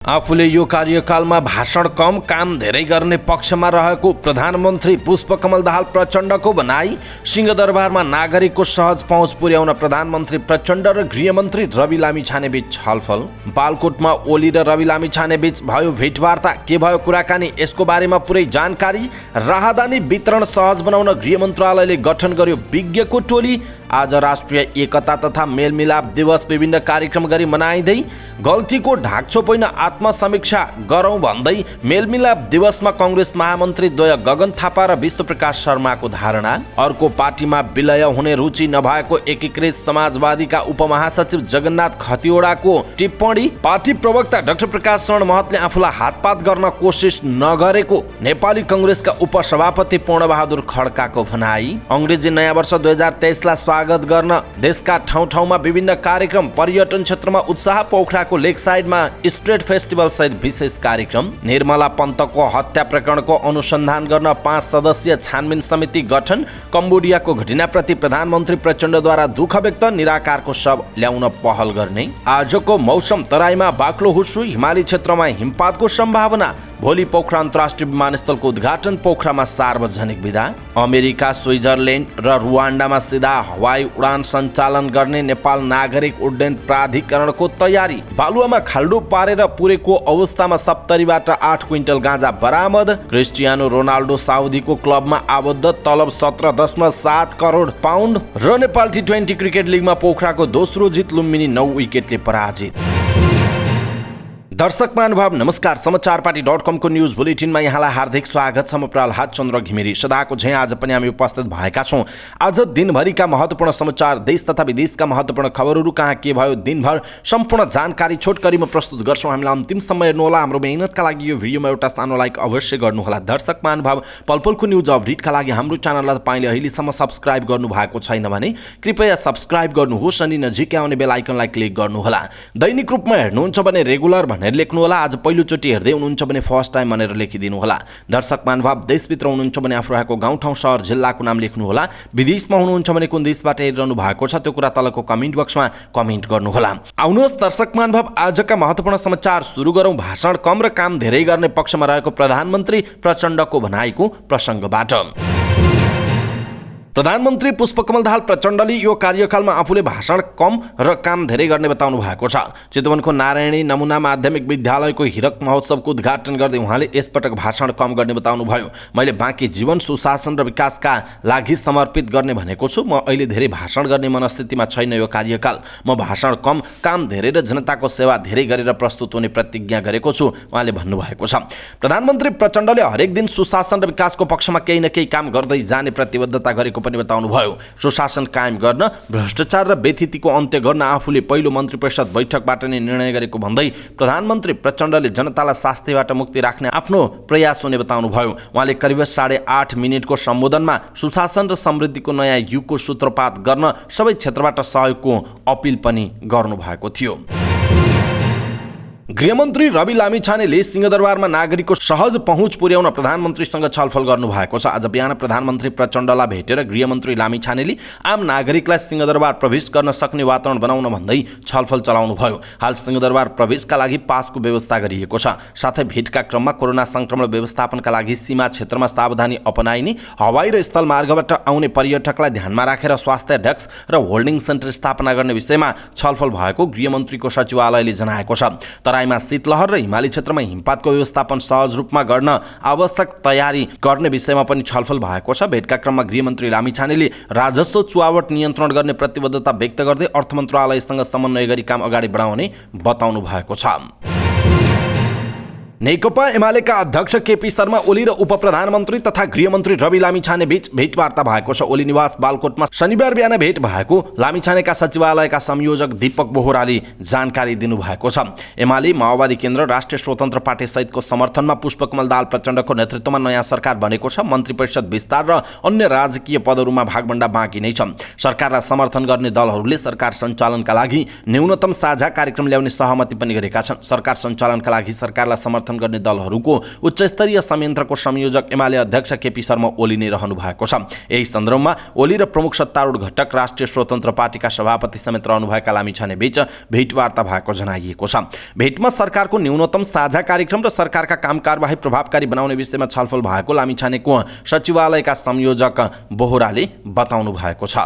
आफूले यो कार्यकालमा भाषण कम काम धेरै गर्ने पक्षमा रहेको प्रधानमन्त्री पुष्पकमल दाहाल प्रचण्डको भनाई। सिंहदरबारमा नागरिकको सहज पहुँच पुर्याउन प्रधानमन्त्री प्रचण्ड र गृहमन्त्री रवि लामिछाने बीच छलफल। बालकोटमा ओली र रवि लामिछाने बीच भयो भेटवार्ता। के भयो कुराकानी, यसको बारेमा पुरै जानकारी। राहदानी वितरण सहज बनाउन गृह मन्त्रालयले गठन गर्यो विज्ञको टोली। आज राष्ट्रिय एकता तथा मेलमिलाप दिवस विभिन्न कार्यक्रम गरी मनाइँदै गल्तीको ढाकछोप होइन आत्मसमीक्षा गरौँ भन्दै मेलमिलाप दिवसमा कङ्ग्रेस महामन्त्री द्वय गगन थापा र विष्णुप्रकाश शर्माको धारणा। अर्को पार्टीमा विलय हुने रुचि नभएको एकीकृत समाजवादीका उपमहासचिव जगन्नाथ खतिवडाको टिप्पणी। पार्टी प्रवक्ता डाक्टर प्रकाश शरण महतले आफूलाई हातपात गर्न कोसिस नगरेको नेपाली कङ्ग्रेसका उपसभापति पूर्णबहादुर खड्काको भनाई। अङ्ग्रेजी नयाँ वर्ष 2023 लाई स्वागत गर्न देशका ठाउँ ठाउँमा विभिन्न कार्यक्रम। पर्यटन क्षेत्रमा उत्साह। पोखराको लेक साइडमा स्ट्रेट फेस्टिभल सहित विशेष कार्यक्रम। निर्मला पन्तको हत्या प्रकरणको अनुसन्धान गर्न 5 सदस्यीय छानबिन समिति गठन। कम्बोडियाको घटनाप्रति प्रधानमन्त्री प्रचण्डद्वारा दुःख व्यक्त। निराकारको शव ल्याउन पहल गर्ने। आजको मौसम तराईमा बाक्लो हुस्सु, हिमाली क्षेत्रमा हिमपातको सम्भावना। भोलि पोखरा अन्तर्राष्ट्रिय विमानस्थलको उद्घाटन। पोखरामा सार्वजनिक विदा। अमेरिका, स्विजरल्यान्ड र रुवान्डामा सिधा हवाई उडान सञ्चालन गर्ने नेपाल नागरिक उड्डयन प्राधिकरणको तयारी। बालुवामा खाल्डो पारेर पुरेको अवस्थामा 70बाट 8 क्विन्टल गाँजा बरामद। क्रिस्टियानो रोनाल्डो साउदीको क्लबमा आबद्ध। तलब 17.7 करोड पाउन्ड। र नेपाल T20 क्रिकेट लिगमा पोखराको दोस्रो जित। लुम्बिनी 9 विकेटले पराजित। दर्शक महानुभाव नमस्कार। समाचारपाटी.com को न्युज बुलेटिनमा यहाँलाई हार्दिक स्वागत छ। म प्रहलाद चन्द्र घिमिरे। सदाको झैँ आज पनि हामी उपस्थित भएका छौँ। आज दिनभरिका महत्त्वपूर्ण समाचार, देश तथा विदेशका महत्त्वपूर्ण खबरहरू, कहाँ के भयो दिनभर सम्पूर्ण जानकारी छोटकरीमा प्रस्तुत गर्छौँ। हामीलाई अन्तिमसम्म हेर्नुहोला। हाम्रो मेहनतका लागि यो भिडियोमा एउटा सानो लाइक अवश्य गर्नुहोला। दर्शक महानुभाव, पलपलको न्युज अपडेटका लागि हाम्रो च्यानललाई तपाईँले अहिलेसम्म सब्सक्राइब गर्नुभएको छैन भने कृपया सब्सक्राइब गर्नुहोस् अनि नजिकै आउने बेल आइकनलाई क्लिक गर्नुहोला। दैनिक रूपमा हेर्नुहुन्छ भने रेगुलर भनेर लेख्नुहोला। आज पहिलोचोटि हेर्दै हुनुहुन्छ भने फर्स्ट टाइम भनेर लेखिदिनु होला। दर्शक महानुभाव, देशभित्र हुनुहुन्छ भने आफू रहेको गाउँठाउँ सहर जिल्लाको नाम लेख्नुहोला। विदेशमा हुनुहुन्छ भने कुन देशबाट हेरिरहनु भएको छ त्यो कुरा तलको कमेन्ट बक्समा कमेन्ट गर्नुहोला। आउनुहोस् दर्शक महानुभाव, आजका महत्त्वपूर्ण समाचार सुरु गरौँ। भाषण कम र काम धेरै गर्ने पक्षमा रहेको प्रधानमन्त्री प्रचण्डको भनाइको प्रसङ्गबाट। प्रधानमन्त्री पुष्पकमल दाहाल प्रचण्डले यो कार्यकालमा आफूले भाषण कम र काम धेरै गर्ने बताउनु भएको छ। चितवनको नारायणी नमुना माध्यमिक विद्यालयको हिरक महोत्सवको उद्घाटन गर्दै उहाँले यसपटक भाषण कम गर्ने बताउनु भयो। मैले बाँकी जीवन सुशासन र विकासका लागि समर्पित गर्ने भनेको छु। म अहिले धेरै भाषण गर्ने मनस्थितिमा छैन। यो कार्यकाल म भाषण कम काम धेरै र जनताको सेवा धेरै गरेर प्रस्तुत हुने प्रतिज्ञा गरेको छु, उहाँले भन्नुभएको छ। प्रधानमन्त्री प्रचण्डले हरेक दिन सुशासन र विकासको पक्षमा केही न केही काम गर्दै जाने प्रतिबद्धता गरेको पनि बताउनुभयो। सुशासन कायम गर्न, भ्रष्टाचार र बेथितिको अन्त्य गर्न आफूले पहिलो मन्त्री परिषद बैठकबाट नै निर्णय गरेको भन्दै प्रधानमन्त्री प्रचण्डले जनतालाई शास्तिबाट मुक्ति राख्ने आफ्नो प्रयास हुने बताउनुभयो। उहाँले करिब 8.5 मिनेटको सम्बोधनमा सुशासन र समृद्धिको नयाँ युगको सूत्रपात गर्न सबै क्षेत्रबाट सहयोगको अपिल पनि गर्नुभएको थियो। गृहमन्त्री रवि लामिछानेले सिंहदरबारमा नागरिकको सहज पहुँच पुर्याउन प्रधानमन्त्रीसँग छलफल गर्नुभएको छ। आज बिहान प्रधानमन्त्री प्रचण्डलाई भेटेर गृहमन्त्री लामिछानेले आम नागरिकलाई सिंहदरबार प्रवेश गर्न सक्ने वातावरण बनाउन भन्दै छलफल चलाउनु भयो। हाल सिंहदरबार प्रवेशका लागि पासको व्यवस्था गरिएको छ। साथै भेटका क्रममा कोरोना संक्रमण व्यवस्थापनका लागि सीमा क्षेत्रमा सावधानी अपनाइने, हवाई र स्थल मार्गबाट आउने पर्यटकलाई ध्यानमा राखेर स्वास्थ्य डेस्क र होल्डिङ सेन्टर स्थापना गर्ने विषयमा छलफल भएको गृहमन्त्रीको सचिवालयले जनाएको छ। तराईमा शीतलहर र हिमाली क्षेत्रमा हिमपातको व्यवस्थापन सहज रूपमा गर्न आवश्यक तयारी गर्ने विषयमा पनि छलफल भएको छ। भेटका क्रममा गृहमन्त्री लामिछानेले राजस्व चुहावट नियन्त्रण गर्ने प्रतिबद्धता व्यक्त गर्दै अर्थ मन्त्रालयसँग समन्वय गरी काम अगाडि बढाउने बताउनु भएको छ। नेकपा एमालेका अध्यक्ष केपी शर्मा ओली र उपप्रधानमन्त्री तथा गृहमन्त्री रवि लामिछाने बीच भेटवार्ता भएको छ। ओली निवास बालकोटमा शनिबार बिहान भेट भएको लामिछानेका सचिवालयका संयोजक दीपक बोहराले जानकारी दिनुभएको छ। एमाले, माओवादी केन्द्र, राष्ट्रिय स्वतन्त्र पार्टी सहितको समर्थनमा पुष्पकमल दाहाल प्रचण्डको नेतृत्वमा नयाँ सरकार बनेको छ। मन्त्री परिषद विस्तार र अन्य राजकीय पदहरूमा भागभण्डा बाँकी नै छ। सरकारलाई समर्थन गर्ने दलहरूले सरकार सञ्चालनका लागि न्यूनतम साझा कार्यक्रम ल्याउने सहमति पनि गरेका छन्। सरकार सञ्चालनका लागि सरकारलाई समर्थन समर्थन गर्ने दलहरूको उच्चस्तरीय संयन्त्रको संयोजक एमाले अध्यक्ष केपी शर्मा ओली नै रहनु भएको छ। यही सन्दर्भमा ओली र प्रमुख सत्तारूढ घटक राष्ट्रिय स्वतन्त्र पार्टीका सभापति समेत रहनुभएका लामिछाने बीच भेटवार्ता भएको जनाइएको छ। भेटमा सरकारको न्यूनतम साझा कार्यक्रम र सरकारका काम कारबाही प्रभावकारी बनाउने विषयमा छलफल भएको लामिछानेको सचिवालयका संयोजक बोहराले बताउनु भएको छ।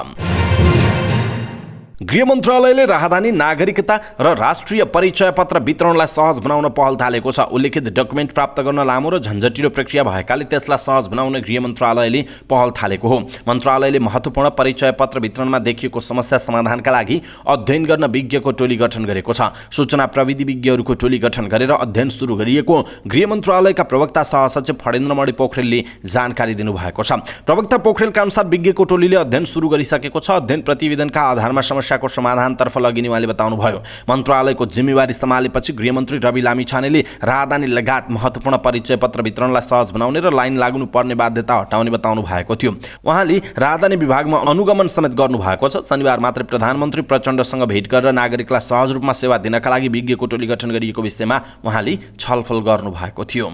गृह मन्त्रालयले राहदानी नागरिकता र राष्ट्रिय परिचय पत्र वितरणलाई सहज बनाउन पहल थालेको छ। उल्लेखित डकुमेन्ट प्राप्त गर्न लामो र झन्झटिलो प्रक्रिया भएकाले त्यसलाई सहज बनाउन गृह मन्त्रालयले पहल थालेको हो। मन्त्रालयले महत्त्वपूर्ण परिचय पत्र वितरणमा देखिएको समस्या समाधानका लागि अध्ययन गर्न विज्ञको टोली गठन गरेको छ। सूचना प्रविधि विज्ञहरूको टोली गठन गरेर अध्ययन सुरु गरिएको गृह मन्त्रालयका प्रवक्ता सहसचिव फणेन्द्रमणि पोखरेलले जानकारी दिनुभएको छ। प्रवक्ता पोखरेलका अनुसार विज्ञको टोलीले अध्ययन सुरु गरिसकेको छ। अध्ययन प्रतिवेदनका आधारमा समस्याको समाधानतर्फ लगिने उहाँले बताउनुभयो। मन्त्रालयको जिम्मेवारी सम्हालेपछि गृहमन्त्री रवि लामिछानेले राहदानी लगायत महत्त्वपूर्ण परिचय पत्र वितरणलाई सहज बनाउने र लाइन लाग्नु पर्ने बाध्यता हटाउने बताउनु भएको थियो। उहाँले राहदानी विभागमा अनुगमन समेत गर्नु भएको छ। शनिबार मात्र प्रधानमन्त्री प्रचण्डसँग भेट गरेर नागरिकलाई सहज रूपमा सेवा दिनका लागि विज्ञको टोली गठन गरिएको विषयमा उहाँले छलफल गर्नु भएको थियो।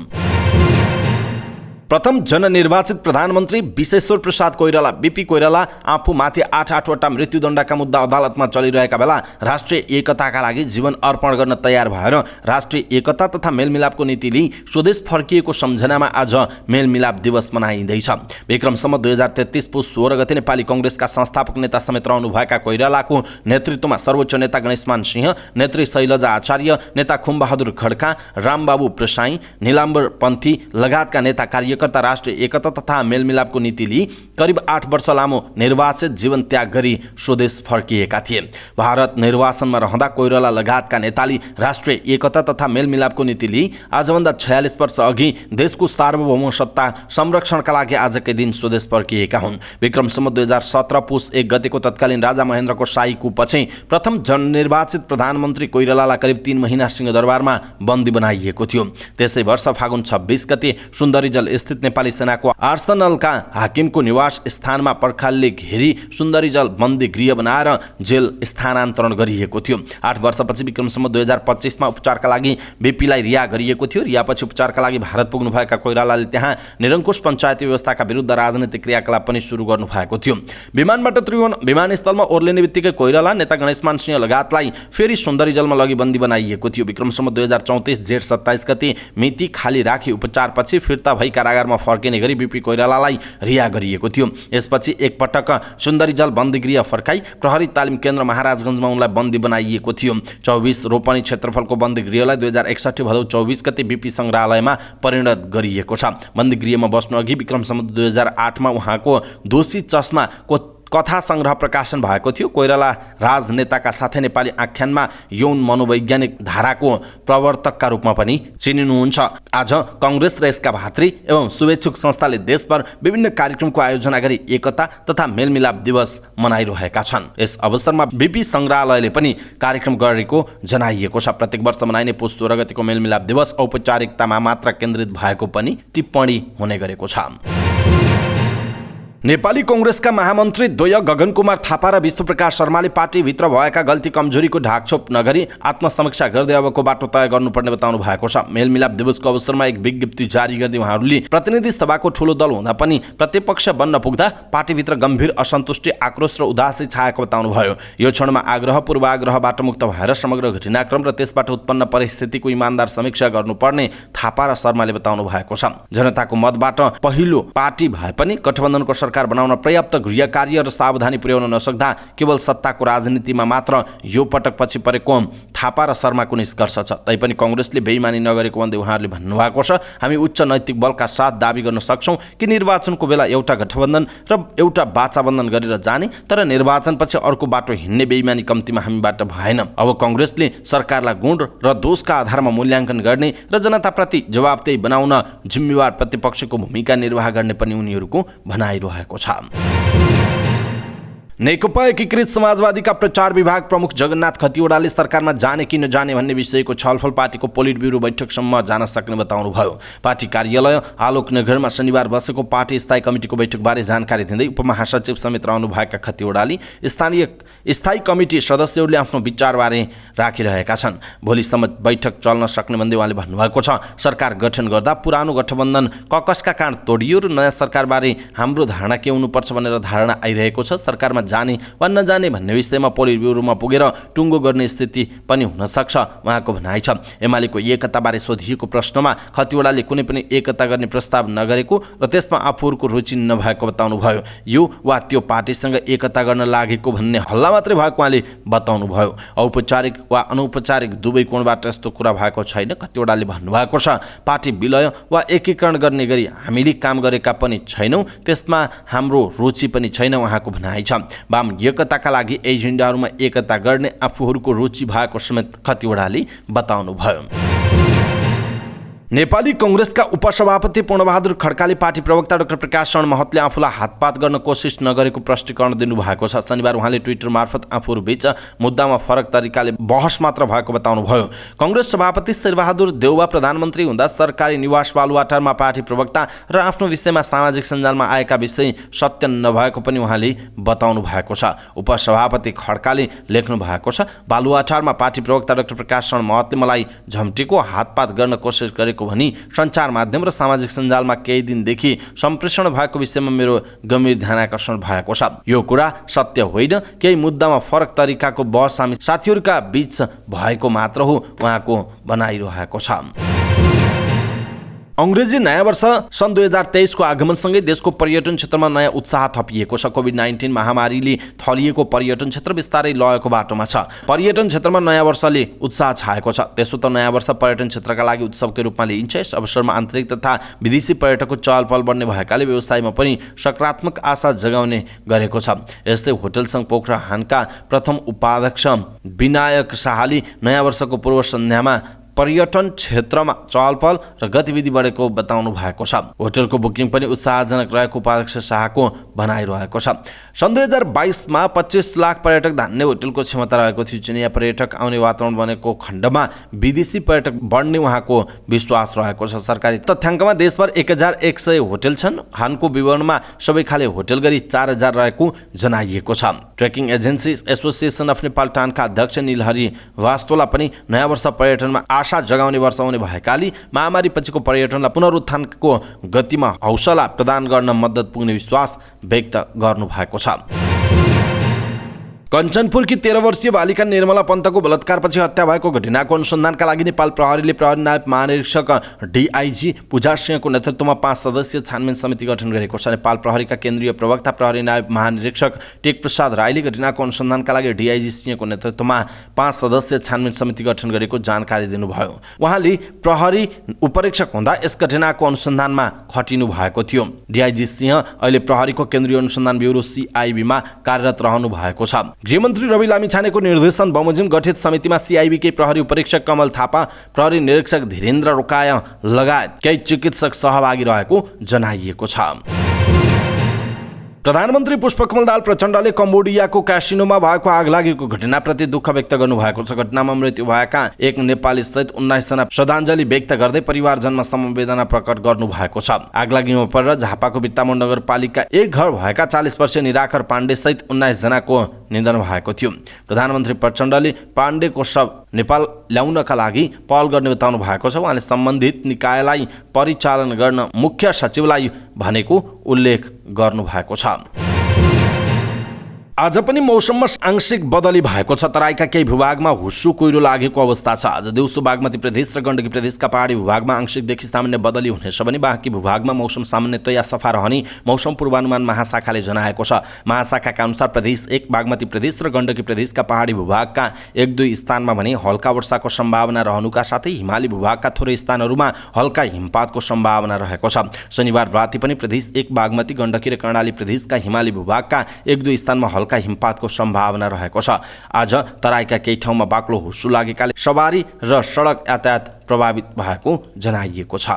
प्रथम जननिर्वाचित प्रधानमन्त्री विश्वेश्वर प्रसाद कोइराला बीपी कोइराला आफूमाथि 8 मृत्युदण्डका मुद्दा अदालतमा चलिरहेका बेला राष्ट्रिय एकताका लागि जीवन अर्पण गर्न तयार भएर राष्ट्रिय एकता तथा मेलमिलापको नीति लिई स्वदेश फर्किएको सम्झनामा आज मेलमिलाप दिवस मनाइँदैछ। विक्रम सम्वत 2033 पुस 16 गते नेपाली कांग्रेसका संस्थापक नेता समेत रहनुभएका कोइरालाको नेतृत्वमा सर्वोच्च नेता गणेशमान सिंह, नेत्री शैलजा आचार्य, नेता खुमबहादुर खड्का, रामबाबु प्रसाई, नीलाम्बर पन्थी लगायतका नेता कार्य राष्ट्रिय एकता तथा मेलमिलापको नीति लिई करिब 8 वर्ष लामो निर्वाचित जीवन त्याग गरी स्वदेश फर्किएका थिए। भारत निर्वाचनमा रहँदा कोइराला लगायतका नेताले राष्ट्रिय एकता तथा मेलमिलापको नीति लिई आजभन्दा 46 वर्ष अघि देशको सार्वभौम सत्ता संरक्षणका लागि आजकै दिन स्वदेश फर्किएका हुन्। विक्रम सम्वत 2017 पुस 1 गतेको तत्कालीन राजा महेन्द्रको शाही कुपपछि प्रथम जननिर्वाचित प्रधानमन्त्री कोइरालालाई करिब 3 महिना सिंहदरबारमा बन्दी बनाइएको थियो। त्यसै वर्ष फागुन 26 गते सुन्दरीजल स्थित नेपाली सेनाको आर्सनलका हाकिमको निवास स्थानमा पर्खालले घेरी सुन्दरीजल बन्दी गृह बनाएर जेल स्थानान्तरण गरिएको थियो। 8 वर्षपछि विक्रम सम्वत 2025 मा उपचारका लागि बीपीलाई रिहा गरिएको थियो। रिहापछि उपचारका लागि भारत पुग्नुभएका कोइरालाले त्यहाँ निरङ्कुश पञ्चायती व्यवस्थाका विरुद्ध राजनीतिक क्रियाकलाप पनि सुरु गर्नुभएको थियो। विमानबाट त्रिभुवन विमानस्थलमा ओर्लिने बित्तिकै कोइराला, नेता गणेशमान सिंह लगायतलाई फेरि सुन्दरीजलमा लगी बन्दी बनाइएको थियो। विक्रम सम्वत 2034 जेठ 27 गते मिति खाली राखी उपचारपछि फिर्ता भई कारागारमा फर्किने गरी बीपी कोइरालालाई रिहा गरिएको थियो। यसपछि एकपटक सुन्दरीजल बन्दीगृह फर्काई प्रहरी तालिम केन्द्र महाराजगञ्जमा उनलाई बन्दी बनाइएको थियो। 24 रोपनी क्षेत्रफलको बन्दीगृहलाई 2061 भदौ 24 गते बीपी संग्रहालयमा परिणत गरिएको छ। बन्दीगृहमा बस्नु अघि विक्रम सम्वत 2008 मा उहाँको दोषी चस्माको कथा संग्रह प्रकाशन भएको थियो। कोइराला राजनेताका साथै नेपाली आख्यानमा यौन मनोवैज्ञानिक धाराको प्रवर्तकका रूपमा पनि चिनिनुहुन्छ। आज कांग्रेस र यसका भातृ एवं शुभेच्छुक संस्थाले देशभर विभिन्न कार्यक्रमको आयोजना गरी एकता तथा मेलमिलाप दिवस मनाइरहेका छन्। यस अवसरमा बीपी संग्रहालयले पनि कार्यक्रम गरेको जनाइएको छ। प्रत्येक वर्ष मनाइने पुस 16 गतेको मेलमिलाप दिवस औपचारिकतामा मात्र केन्द्रित भएको पनि टिप्पणी हुने गरेको छ। नेपाली कांग्रेसका महामन्त्री द्वय गगन कुमार थापा र विष्णुप्रकाश शर्माले पार्टीभित्र भएका गल्ती कमजोरीको ढाकछोप नगरी आत्मसमीक्षा गर्दै अबको बाटो तय गर्नुपर्ने बताउनु भएको छ। मेलमिलाप दिवसको अवसरमा एक विज्ञप्ति जारी गर्दै उहाँहरूले प्रतिनिधि सभाको ठूलो दल हुँदा पनि प्रतिपक्ष बन्न पुग्दा पार्टीभित्र गम्भीर असन्तुष्टि, आक्रोश र उदासी छाएको बताउनुभयो। यो क्षणमा आग्रह पूर्वाग्रहबाट मुक्त भएर समग्र घटनाक्रम र त्यसबाट उत्पन्न परिस्थितिको इमानदार समीक्षा गर्नुपर्ने थापा र शर्माले बताउनु भएको छ। जनताको मतबाट पहिलो पार्टी भए पनि गठबन्धनको सरकार बनाउन पर्याप्त गृह कार्य र सावधानी पुर्याउन नसक्दा केवल सत्ताको राजनीतिमा मात्र यो पटक पछि परेको थापा र शर्माको निष्कर्ष छ। तैपनि कांग्रेसले बेइमानी नगरेको भन्दै उहाँहरूले भन्नुभएको छ, हामी उच्च नैतिक बलका साथ दाबी गर्न सक्छौं कि निर्वाचनको बेला एउटा गठबन्धन र एउटा बाचाबन्धन गरेर जाने, तर निर्वाचनपछि अर्को बाटो हिँड्ने बेइमानी कम्तीमा हामीबाट भएन। अब कांग्रेसले सरकारलाई गुण र दोषका आधारमा मूल्याङ्कन गर्ने र जनताप्रति जवाफदेही बनाउन जिम्मेवार प्रतिपक्षको भूमिका निर्वाह गर्ने पनि उनीहरूको भनाइरहेको छ। नेकपा एकीकृत समाजवादीका प्रचार विभाग प्रमुख जगन्नाथ खतिवड़ाले सरकारमा जाने कि नजाने भन्ने विषयको छलफल पार्टीको पोलिट ब्युरो बैठकसम्म जान सक्ने बताउनुभयो। पार्टी कार्यालय आलोकनगरमा शनिबार बसेको पार्टी स्थायी कमिटिको बैठकबारे जानकारी दिँदै उपमहासचिव समेत रहनुभएका खतिवड़ाले स्थायी कमिटी सदस्यहरूले आफ्नो विचारबारे राखिरहेका छन्। भोलिसम्म बैठक चल्न सक्ने भन्दै उहाँले भन्नुभएको छ। सरकार गठन गर्दा पुरानो गठबन्धन ककसका काँड तोडियो र नयाँ सरकारबारे हाम्रो धारणा के हुनुपर्छ भनेर धारणा आइरहेको छ। सरकारमा जाने वा नजाने भन्ने विषयमा पोलिट ब्युरोमा पुगेर टुङ्गो गर्ने स्थिति पनि हुन सक्छ उहाँको भनाइ छ। एमालेको एकताबारे सोधिएको प्रश्नमा खतिवड़ाले कुनै पनि एकता गर्ने प्रस्ताव नगरेको र त्यसमा आफूहरूको रुचि नभएको बताउनुभयो। यो वा त्यो पार्टीसँग एकता गर्न लागेको भन्ने हल्ला मात्रै भएको उहाँले बताउनुभयो। औपचारिक वा अनौपचारिक दुवै कोणबाट यस्तो कुरा भएको छैन खतिवड़ाले भन्नुभएको छ। पार्टी विलय वा एकीकरण गर्ने गरी हामीले काम गरेका पनि छैनौँ, त्यसमा हाम्रो रुचि पनि छैन उहाँको भनाइ छ। वाम एकताका लागि एजेन्डाहरूमा एकता गर्ने आफूहरूको रुचि भएको समेत खतिवड़ाले बताउनुभयो। नेपाली कांग्रेसका उपसभापति पूर्णबहादुर खड्काले पार्टी प्रवक्ता डाक्टर प्रकाश शरण महतले आफूलाई हातपात गर्न कोसिस नगरेको प्रष्टीकरण दिनुभएको छ। शनिबार उहाँले ट्विटर मार्फत आफूहरू बीच मुद्दामा फरक तरिकाले बहस मात्र भएको बताउनुभयो। कांग्रेस सभापति शेरबहादुर देउवा प्रधानमन्त्री हुँदा सरकारी निवास बालुवाटारमा पार्टी प्रवक्ता र आफ्नो विषयमा सामाजिक सञ्जालमा आएका विषय सत्य नभएको पनि उहाँले बताउनु भएको छ। उपसभापति खड्काले लेख्नु भएको छ, बालुवाटारमा पार्टी प्रवक्ता डाक्टर प्रकाश शरण महतले मलाई झम्टेको हातपात गर्न कोसिस गरेको भनी सञ्चार माध्यम र सामाजिक सञ्जालमा केही दिनदेखि सम्प्रेषण भएको विषयमा मेरो गम्भीर ध्यानाकर्षण भएको छ। यो कुरा सत्य होइन, केही मुद्दामा फरक तरिकाको बहस हामी साथीहरूका बीच भएको मात्र हो उहाँको भनाइरहेको छ। अंग्रेजी नयाँ वर्ष सन् 2023 को आगमनसँगै देशको पर्यटन क्षेत्रमा नयाँ उत्साह थपिएको छ। कोभिड-19 महामारीले थलिएको पर्यटन क्षेत्र बिस्तारै लयको बाटोमा छ। पर्यटन क्षेत्रमा नयाँ वर्षले उत्साह छाएको छ। त्यसो त नयाँ वर्ष पर्यटन क्षेत्रका लागि उत्सवकै रूपमा लिइन्छ। यस अवसरमा आन्तरिक तथा विदेशी पर्यटकको चहलपहल बढ्ने भएकाले व्यवसायमा पनि सकारात्मक आशा जगाउने गरेको छ। यस्तै होटल सङ्घ पोखराहानका प्रथम उपाध्यक्ष विनायक शाहले नयाँ वर्षको पूर्व सन्ध्यामा पर्यटन क्षेत्रमा चहलपहल र गतिविधि बढेको बताउनु भएको छ। होटलको बुकिङ पनि उत्साहजनक रहेको उपाध्यक्ष शाहको भनाइरहेको छ। सन् 2022 मा 25 लाख पर्यटक धान्ने होटलको क्षमता रहेको थियो। चिनिया पर्यटक आउने वातावरण बनेको खण्डमा विदेशी पर्यटक बढ्ने उहाँको विश्वास रहेको छ। सरकारी तथ्याङ्कमा देशभर 1100 होटल छन्। हानको विवरणमा सबै खाले होटल गरी 4000 रहेको जनाइएको छ। Trekking agency association of Nepal टानका अध्यक्ष निलहरी वास्तोला पनि नयाँ वर्ष पर्यटनमा आशा जगाउने वर्ष आउने भएकाले महामारी पछिको पर्यटनलाई पुनरुत्थानको गतिमा हौसला प्रदान गर्न मद्दत पुग्ने विश्वास व्यक्त गर्नु भएको छ। कञ्चनपुरकी 13 वर्षीय बालिका निर्मला पन्तको बलात्कारपछि हत्या भएको घटनाको अनुसन्धानका लागि नेपाल प्रहरीले प्रहरी नायब महानिरीक्षक डिआइजी पूजा सिंहको नेतृत्वमा 5 सदस्यीय छानबिन समिति गठन गरेको छ। नेपाल प्रहरीका केन्द्रीय प्रवक्ता प्रहरी नायब महानिरीक्षक टेक प्रसाद राईले घटनाको अनुसन्धानका लागि डिआइजी सिंहको नेतृत्वमा 5 सदस्यीय छानबिन समिति गठन गरेको जानकारी दिनुभयो। उहाँले प्रहरी उपरीक्षक हुँदा यस घटनाको अनुसन्धानमा खटिनु भएको थियो। डिआइजी सिंह अहिले प्रहरीको केन्द्रीय अनुसन्धान ब्युरो सीआईबीमा कार्यरत रहनु भएको छ। गृहमन्त्री रवि लामिछानेको निर्देशन बमोजिम गठित समितिमा सीआईबीकै प्रहरी उपरीक्षक कमल थापा, प्रहरी निरीक्षक धीरेन्द्र रोकाय लगायत केही चिकित्सक सहभागी रहेको जनाइएको छ। प्रधानमन्त्री पुष्पकमल दाहाल प्रचण्डले कम्बोडियाको क्यासिनोमा भएको आगलागीको घटनाप्रति दुःख व्यक्त गर्नुभएको छ। घटनामा मृत्यु भएका एक नेपाली सहित 19 जना श्रद्धाञ्जली व्यक्त गर्दै परिवारजनमा समवेदना प्रकट गर्नुभएको छ। आगलागीमा परेर झापाको बित्तामोड नगरपालिका एक घर भएका 40 वर्षीय निराकर पाण्डे सहित 19 जनाको निधन भएको थियो। प्रधानमन्त्री प्रचण्डले पाण्डेको शव नेपाल ल्याउनका लागि पहल गर्ने बताउनु भएको छ। उहाँले सम्बन्धित निकायलाई परिचालन गर्न मुख्य सचिवलाई भनेको उल्लेख गर्नु भएको छ। आज पनि मौसममा आंशिक बदली भएको छ। तराईका केही भूभागमा हुस्सु कुहिरो लागेको अवस्था छ। आज दिउँसो बागमती प्रदेश र गण्डकी प्रदेशका पहाडी भूभागमा आंशिकदेखि सामान्य बदली हुनेछ भने बाँकी भूभागमा मौसम सामान्यतया सफा रहने मौसम पूर्वानुमान महाशाखाले जनाएको छ। महाशाखाका अनुसार प्रदेश 1 बागमती प्रदेश र गण्डकी प्रदेशका पहाडी भूभागका 1-2 स्थानमा भने हल्का वर्षाको सम्भावना रहनुका साथै हिमाली भूभागका थोरै स्थानहरूमा हल्का हिमपातको सम्भावना रहेको छ। शनिबार राति पनि प्रदेश 1 बागमती गण्डकी र कर्णाली प्रदेशका हिमाली भूभागका 1-2 स्थानमा हिमपातको सम्भावना रहेको छ। आज तराईका केही ठाउँमा बाक्लो हुस्सु लागेकाले सवारी र सडक यातायात प्रभावित भएको जनाइएको छ।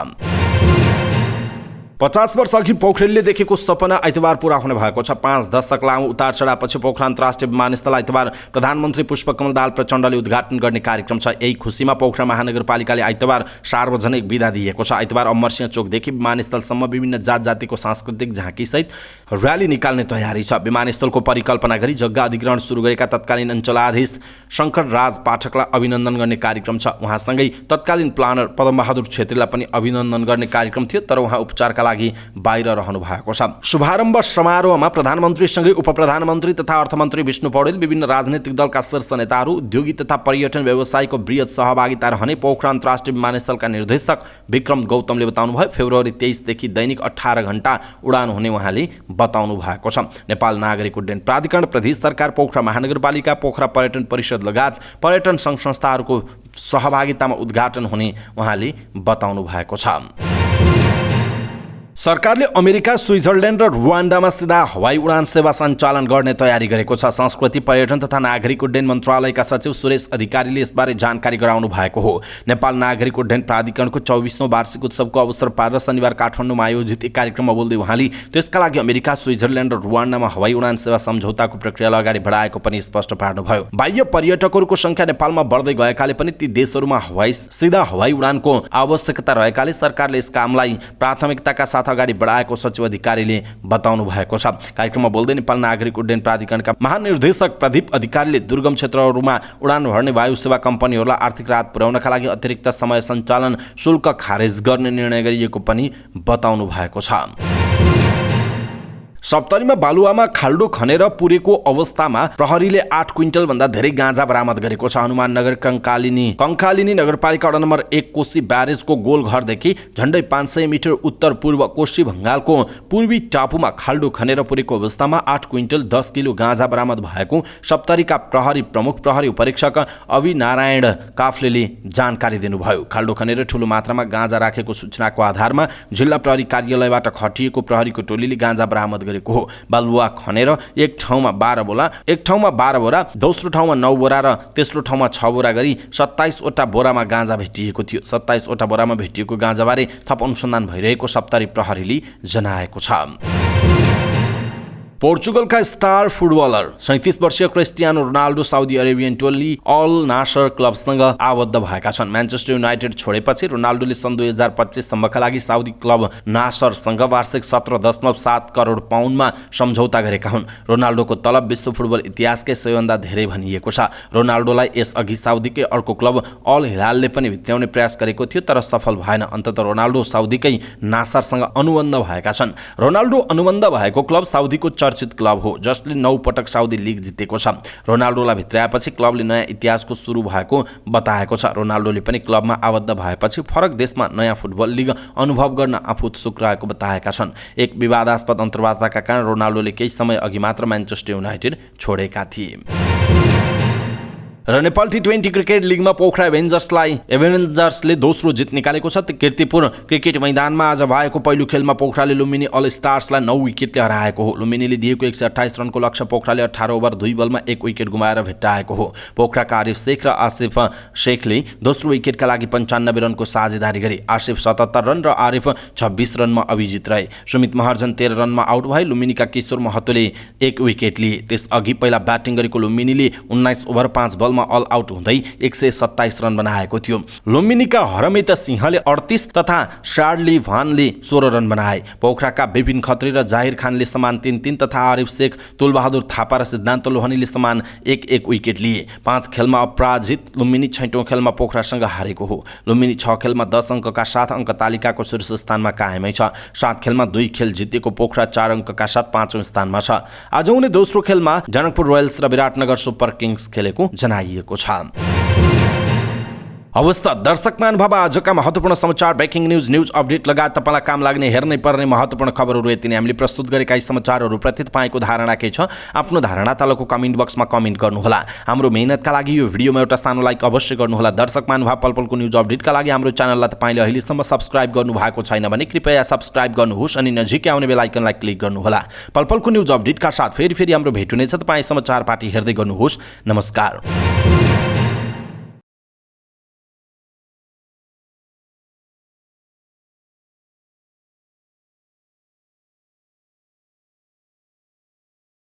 50 वर्ष अघि पोखरेलले देखेको सपना आइतबार पूरा हुने भएको छ। 5 दशक लामो उतार चढापछि पोखरा अन्तर्राष्ट्रिय विमानस्थल आइतबार प्रधानमन्त्री पुष्पकमल दाहाल प्रचण्डले उद्घाटन गर्ने कार्यक्रम छ। यही खुसीमा पोखरा महानगरपालिकाले आइतबार सार्वजनिक बिदा दिएको छ। आइतबार अमरसिंह चोकदेखि विमानस्थलसम्म विभिन्न जात जातिको सांस्कृतिक झाँकीसहित र्याली निकाल्ने तयारी छ। विमानस्थलको परिकल्पना गरी जग्गा अधिग्रहण सुरु गरेका तत्कालीन अञ्चलाधीश शङ्कर राज पाठकलाई अभिनन्दन गर्ने कार्यक्रम छ। उहाँसँगै तत्कालीन प्लानर पदमबहादुर छेत्रीलाई पनि अभिनन्दन गर्ने कार्यक्रम थियो, तर उहाँ उपचारका लागि बाहिर रहनु भएको छ। शुभारम्भ समारोहमा प्रधानमन्त्रीसँगै उपप्रधानमन्त्री तथा अर्थमन्त्री विष्णु पौडेल, विभिन्न राजनैतिक दलका शीर्ष नेताहरू, उद्योगी तथा पर्यटन व्यवसायीको बृहत सहभागिता रहने पोखरा अन्तर्राष्ट्रिय विमानस्थलका निर्देशक विक्रम गौतमले बताउनुभयो। फेब्रुअरी 23 देखि दैनिक 18 घण्टा उडान हुने उहाँले बताउनु भएको छ। नेपाल नागरिक उड्डयन प्राधिकरण, प्रदेश सरकार, पोखरा महानगरपालिका, पोखरा पर्यटन परिषद लगायत पर्यटन सङ्घ संस्थाहरूको सहभागितामा उद्घाटन हुने उहाँले बताउनु भएको छ। सरकारले अमेरिका, स्विजरल्यान्ड र रुवान्डामा सिधा हवाई उडान सेवा सञ्चालन गर्ने तयारी गरेको छ। संस्कृति, पर्यटन तथा नागरिक उड्डयन मन्त्रालयका सचिव सुरेश अधिकारीले यसबारे जानकारी गराउनु भएको हो। नेपाल नागरिक उड्डयन प्राधिकरणको 24औं वार्षिक उत्सवको अवसर पारेर शनिबार काठमाडौँमा आयोजित एक कार्यक्रममा बोल्दै उहाँले त्यसका लागि अमेरिका, स्विजरल्यान्ड र रुवान्डामा हवाई उडान सेवा सम्झौताको प्रक्रियालाई अगाडि बढाएको पनि स्पष्ट पार्नुभयो। बाह्य पर्यटकहरूको संख्या नेपालमा बढ्दै गएकाले पनि ती देशहरूमा सिधा हवाई उडानको आवश्यकता रहेकाले सरकारले यस कामलाई प्राथमिकताका साथ अगाडि बढाएको सचिव अधिकारीले बताउनु भएको छ। कार्यक्रममा बोल्दै नेपाल नागरिक उड्डयन प्राधिकरणका महानिर्देशक प्रदीप अधिकारीले दुर्गम क्षेत्रहरूमा उडान भर्ने वायु सेवा कम्पनीहरूलाई आर्थिक राहत पुर्याउनका लागि अतिरिक्त समय सञ्चालन शुल्क खारेज गर्ने निर्णय गरिएको पनि बताउनु भएको छ। सप्तरीमा बालुवामा खाल्डो खनेर पुरेको अवस्थामा प्रहरीले 8 क्विन्टल भन्दा धेरै गाँजा बरामद गरेको छ। हनुमाननगर कङ्कालिनी नगरपालिका वडा नम्बर 1 कोशी ब्यारेजको गोलघरदेखि झण्डै 500 मिटर उत्तर पूर्व कोशी भङ्गालको पूर्वी टापुमा खाल्डो खनेर पुरेको अवस्थामा 8 क्विन्टल 10 किलो गाँजा बरामद भएको सप्तरीका प्रहरी प्रमुख प्रहरी उपरीक्षक अविनारायण काफ्लेले जानकारी दिनुभयो। खाल्डो खनेर ठूलो मात्रामा गाँजा राखेको सूचनाको आधारमा जिल्ला प्रहरी कार्यालयबाट खटिएको प्रहरीको टोलीले गाँजा बरामद गरेको हो। बालुवा खनेर एक ठाउँमा 12 बोरा, दोस्रो ठाउँमा 9 बोरा र तेस्रो ठाउँमा 6 बोरा गरी 27 वटा बोरामा गाँजा भेटिएको थियो। 27 वटा बोरामा भेटिएको गाँजाबारे थप अनुसन्धान भइरहेको सप्तरी प्रहरीले जनाएको छ। पोर्चुगलका स्टार फुटबलर 37 वर्षीय क्रिस्टियानो रोनाल्डो साउदी अरेबियन टोली अल नासर क्लबसँग आबद्ध भएका छन्। म्यान्चेस्टर युनाइटेड छोडेपछि रोनाल्डोले सन् 2025 सम्मका लागि साउदी क्लब नासरसँग वार्षिक 17.7 करोड पाउन्डमा सम्झौता गरेका हुन्। रोनाल्डोको तलब विश्व फुटबल इतिहासकै सबैभन्दा धेरै भनिएको छ। रोनाल्डोलाई यसअघि साउदीकै अर्को क्लब अल हिलालले पनि भित्र्याउने प्रयास गरेको थियो, तर सफल भएन। अन्ततः रोनाल्डो साउदीकै नासरसँग अनुबन्ध भएका छन्। रोनाल्डो अनुबन्ध भएको क्लब साउदीको चर्चित क्लब हो, जसले 9 पटक साउदी लिग जितेको छ। रोनाल्डोलाई भित्राएपछि क्लबले नयाँ इतिहासको सुरु भएको बताएको छ। रोनाल्डोले पनि क्लबमा आबद्ध भएपछि फरक देशमा नयाँ फुटबल लिग अनुभव गर्न आफू उत्सुक रहेको बताएका छन्। एक विवादास्पद अन्तर्वार्ताका कारण रोनाल्डोले केही समय अघि मात्र म्यान्चेस्टर युनाइटेड छोडेका थिए। र नेपाल T20 क्रिकेट लिगमा पोखरा एभेन्जर्सले दोस्रो जित निकालेको छ। कीर्तिपुर क्रिकेट मैदानमा आज भएको पहिलो खेलमा पोखराले लुम्बिनी अल स्टार्सलाई 9 विकेटले हराएको हो। लुम्बिनीले दिएको 128 रनको लक्ष्य पोखराले 18 ओभर 2 बलमा 1 विकेट गुमाएर भेट्टाएको हो। पोखराका आरिफ शेख र आसिफ शेखले दोस्रो विकेटका लागि 95 रनको साझेदारी गरे। आसिफ 77 रन र आरिफ 26 रनमा अभिजित रहे। सुमित महर्जन 13 रनमा आउट भए। लुम्बिनीका किशोर महतोले 1 विकेट लिए। त्यसअघि पहिला ब्याटिङ गरेको लुम्बिनीले 19 ओभर 5 बल अल आउट हुँदै 127 रन बनाएको थियो। लुम्बिनीका हरमित सिंहले 38 तथा शार्ली भानले 16 रन बनाए। पोखराका विपिन खत्री र जाहिर खानले समान 3-3 तथा आरिफ शेख, तुलबहादुर थापा र सिद्धान्त लोहनीले समान 1-1 विकेट लिए। 5 खेलमा अपराजित लुम्बिनी 6औं खेलमा पोखरासँग हारेको हो। लुम्बिनी 6 खेलमा 10 अङ्कका साथ अङ्क तालिकाको शीर्ष स्थानमा कायमै छ। 7 खेलमा 2 खेल जितेको पोखरा 4 अङ्कका साथ 5औं स्थानमा छ। आज उनले दोस्रो खेलमा जनकपुर रोयल्स र विराटनगर सुपर किङ्स खेलेको जनाइएको छ। अवस्था दर्शक महानुभाव, आजका महत्त्वपूर्ण समाचार, ब्रेकिङ न्युज अपडेट लगायत तपाईँलाई काम लाग्ने हेर्नै पर्ने महत्त्वपूर्ण खबरहरू यति नै। हामीले प्रस्तुत गरेका यी समाचारहरूप्रति तपाईँको धारणा के छ? आफ्नो धारणा तलको कमेन्ट बक्समा कमेन्ट गर्नुहोला। हाम्रो मेहनतका लागि यो भिडियोमा एउटा सानो लाइक अवश्य गर्नुहोला। दर्शक महानुभाव, पलपलको न्युज अपडेटका लागि हाम्रो च्यानललाई तपाईँले अहिलेसम्म सब्स्क्राइब गर्नुभएको छैन भने कृपया सब्स्क्राइब गर्नुहोस् अनि नजिकै आउने बेल आइकनलाई क्लिक गर्नुहोला। पलपलको न्युज अपडेटका साथ फेरि हाम्रो भेट हुनेछ। तपाईँ समाचार पार्टी हेर्दै गर्नुहोस्। नमस्कार।